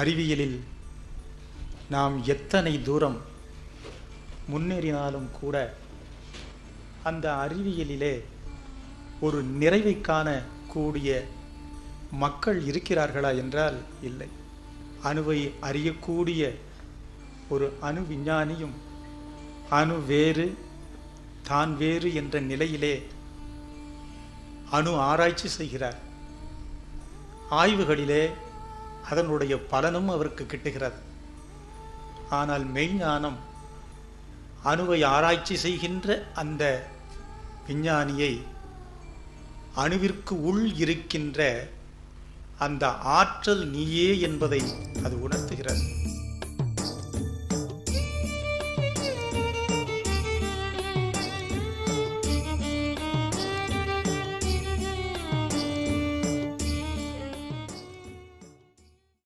அறிவியலில் நாம் எத்தனை தூரம் முன்னேறினாலும் கூட அந்த அறிவியலிலே ஒரு நிறைவை காணக்கூடிய மக்கள் இருக்கிறார்களா என்றால் இல்லை. அணுவை அறியக்கூடிய ஒரு அணு விஞ்ஞானியும் அணு வேறு தான் வேறு என்ற நிலையிலே அணு ஆராய்ச்சி செய்கிறார். ஆய்வுகளிலே அதனுடைய பலனும் அவருக்கு கிட்டுகிறது. ஆனால் மெய்ஞானம் அணுவை ஆராய்ச்சி செய்கின்ற அந்த விஞ்ஞானியை அணுவிற்கு உள் இருக்கின்ற அந்த ஆற்றல் நீயே என்பதை அது உணர்த்துகிறது.